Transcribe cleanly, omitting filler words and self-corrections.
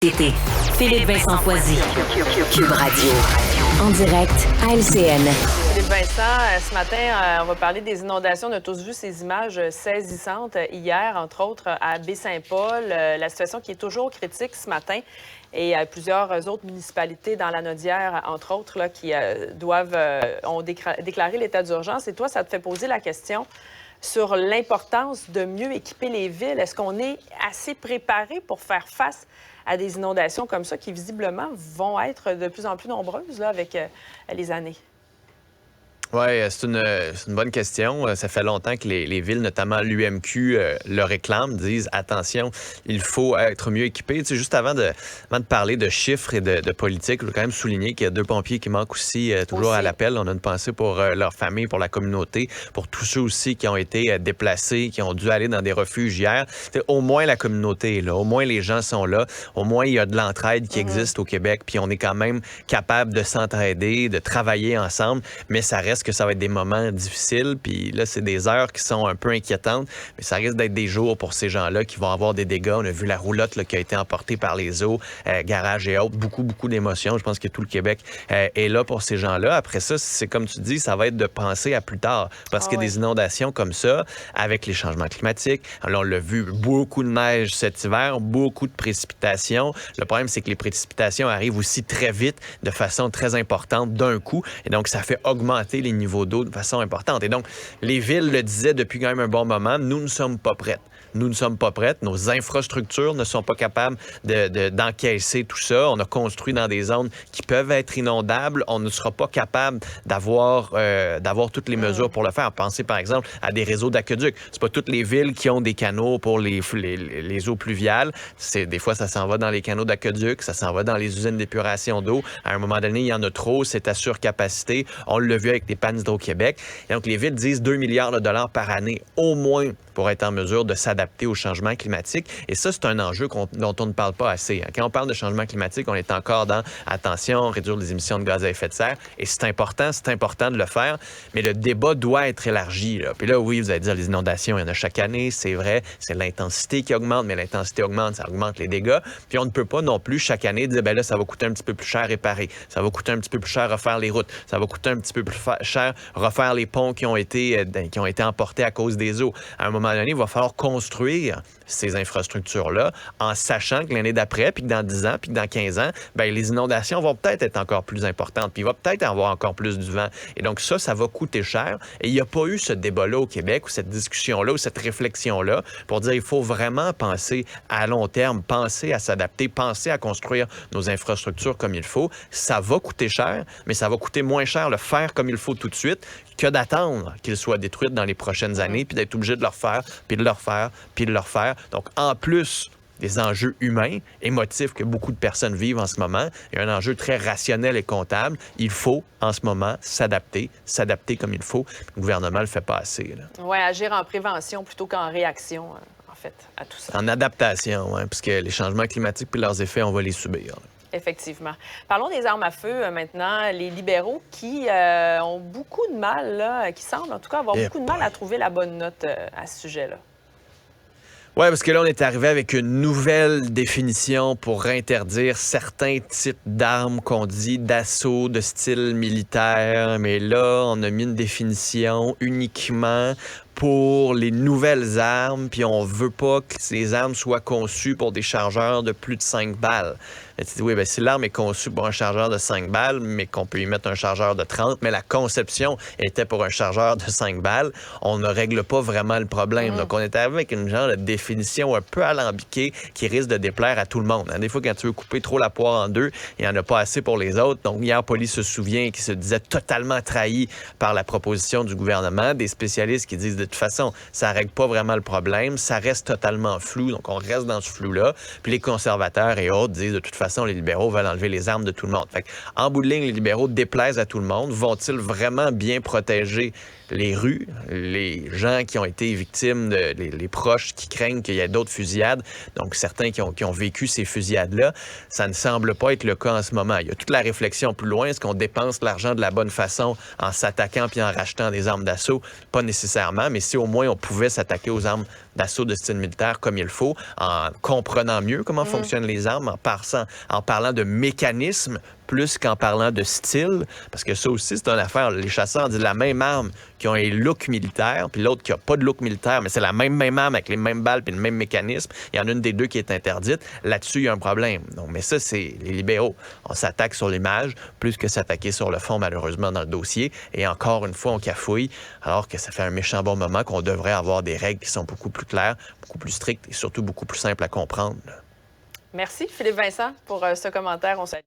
société. Philippe Vincent Foisy. Cube Radio. En direct à LCN. Philippe Vincent, ce matin, on va parler des inondations. On a tous vu ces images saisissantes hier, entre autres à Baie-Saint-Paul. La situation qui est toujours critique ce matin. Et plusieurs autres municipalités dans la Naudière, entre autres, là, qui ont déclaré l'état d'urgence. Et toi, ça te fait poser la question sur l'importance de mieux équiper les villes. Est-ce qu'on est assez préparé pour faire face à des inondations comme ça qui, visiblement, vont être de plus en plus nombreuses là, avec les années? Oui, c'est une bonne question. Ça fait longtemps que les villes, notamment l'UMQ, le réclament, disent « Attention, il faut être mieux équipé ». Tu sais, juste avant de parler de chiffres et de politique, je veux quand même souligner qu'il y a 2 pompiers qui manquent aussi toujours à l'appel. On a une pensée pour leur famille, pour la communauté, pour tous ceux aussi qui ont été déplacés, qui ont dû aller dans des refuges hier. Tu sais, au moins la communauté est là, au moins les gens sont là, au moins il y a de l'entraide qui existe au Québec, puis on est quand même capable de s'entraider, de travailler ensemble, mais ça reste que ça va être des moments difficiles, puis là, c'est des heures qui sont un peu inquiétantes, mais ça risque d'être des jours pour ces gens-là qui vont avoir des dégâts. On a vu la roulotte là, qui a été emportée par les eaux, garages et autres, beaucoup d'émotions. Je pense que tout le Québec est là pour ces gens-là. Après ça, c'est comme tu dis, ça va être de penser à plus tard, parce que des inondations comme ça, avec les changements climatiques, alors on l'a vu, beaucoup de neige cet hiver, beaucoup de précipitations. Le problème, c'est que les précipitations arrivent aussi très vite, de façon très importante, d'un coup, et donc ça fait augmenter les niveaux d'eau de façon importante. Et donc, les villes le disaient depuis quand même un bon moment, nous ne sommes pas prêtes. Nous ne sommes pas prêtes. Nos infrastructures ne sont pas capables d'encaisser tout ça. On a construit dans des zones qui peuvent être inondables. On ne sera pas capable d'avoir toutes les mesures pour le faire. Pensez, par exemple, à des réseaux d'aqueducs. C'est pas toutes les villes qui ont des canaux pour les eaux pluviales. Des fois, ça s'en va dans les canaux d'aqueduc, ça s'en va dans les usines d'épuration d'eau. À un moment donné, il y en a trop, c'est à surcapacité. On l'a vu avec les pannes d'Hydro-Québec. Et donc, les villes disent 2 milliards de dollars par année, au moins, pour être en mesure de s'adapter au changement climatique. Et ça, c'est un enjeu dont on ne parle pas assez. Quand on parle de changement climatique, on est encore dans « attention, réduire les émissions de gaz à effet de serre ». Et c'est important de le faire, mais le débat doit être élargi. Là. Puis là, oui, vous allez dire, les inondations, il y en a chaque année, c'est vrai, c'est l'intensité qui augmente, mais l'intensité augmente, ça augmente les dégâts. Puis on ne peut pas non plus chaque année dire, ben là, ça va coûter un petit peu plus cher réparer, ça va coûter un petit peu plus cher refaire les routes, ça va coûter un petit peu plus cher refaire les ponts qui ont été emportés à cause des eaux. À un moment donné, il va falloir construire ces infrastructures-là en sachant que l'année d'après, puis que dans 10 ans, puis que dans 15 ans, bien, les inondations vont peut-être être encore plus importantes, puis il va peut-être avoir encore plus du vent. Et donc ça va coûter cher. Et il n'y a pas eu ce débat-là au Québec, ou cette discussion-là, ou cette réflexion-là, pour dire il faut vraiment penser à long terme, penser à s'adapter, penser à construire nos infrastructures comme il faut. Ça va coûter cher, mais ça va coûter moins cher le faire comme il faut tout de suite que d'attendre qu'ils soient détruits dans les prochaines années, puis d'être obligé de le refaire, puis de le refaire, puis de le refaire. Donc, en plus des enjeux humains, émotifs que beaucoup de personnes vivent en ce moment, il y a un enjeu très rationnel et comptable. Il faut, en ce moment, s'adapter comme il faut. Le gouvernement ne le fait pas assez. Oui, agir en prévention plutôt qu'en réaction, en fait, à tout ça. En adaptation, oui, parce que les changements climatiques puis leurs effets, on va les subir. Effectivement. Parlons des armes à feu maintenant. Les libéraux qui ont beaucoup de mal, là, qui semblent en tout cas avoir beaucoup de mal à trouver la bonne note à ce sujet-là. Oui, parce que là, on est arrivé avec une nouvelle définition pour interdire certains types d'armes qu'on dit d'assaut de style militaire. Mais là, on a mis une définition uniquement pour les nouvelles armes, puis on veut pas que ces armes soient conçues pour des chargeurs de plus de 5 balles. Tu dis, oui, bien, si l'arme est conçue pour un chargeur de 5 balles, mais qu'on peut y mettre un chargeur de 30, mais la conception était pour un chargeur de 5 balles, on ne règle pas vraiment le problème. Donc, on est arrivé avec une genre de définition un peu alambiquée qui risque de déplaire à tout le monde. Des fois, quand tu veux couper trop la poire en deux, il n'y en a pas assez pour les autres. Donc, hier, Poli se souvient qu'il se disait totalement trahi par la proposition du gouvernement. Des spécialistes qui disent, de toute façon, ça ne règle pas vraiment le problème. Ça reste totalement flou. Donc, on reste dans ce flou-là. Puis les conservateurs et autres disent, de toute façon, les libéraux veulent enlever les armes de tout le monde. Fait en bout de ligne, les libéraux déplaisent à tout le monde. Vont-ils vraiment bien protéger les rues, les gens qui ont été victimes, les proches qui craignent qu'il y ait d'autres fusillades, donc certains qui ont vécu ces fusillades-là? Ça ne semble pas être le cas en ce moment. Il y a toute la réflexion plus loin. Est-ce qu'on dépense l'argent de la bonne façon en s'attaquant puis en rachetant des armes d'assaut? Pas nécessairement, mais si au moins on pouvait s'attaquer aux armes d'assaut de style militaire comme il faut, en comprenant mieux comment fonctionnent les armes, en parlant de mécanismes plus qu'en parlant de style, parce que ça aussi, c'est une affaire. Les chasseurs disent la même arme qui ont un look militaire, puis l'autre qui n'a pas de look militaire, mais c'est la même arme avec les mêmes balles puis le même mécanisme. Il y en a une des deux qui est interdite. Là-dessus, il y a un problème. Donc, mais ça, c'est les libéraux. On s'attaque sur l'image plus que s'attaquer sur le fond, malheureusement, dans le dossier. Et encore une fois, on cafouille, alors que ça fait un méchant bon moment qu'on devrait avoir des règles qui sont beaucoup plus claires, beaucoup plus strictes et surtout beaucoup plus simples à comprendre. Merci, Philippe Vincent, pour ce commentaire. On se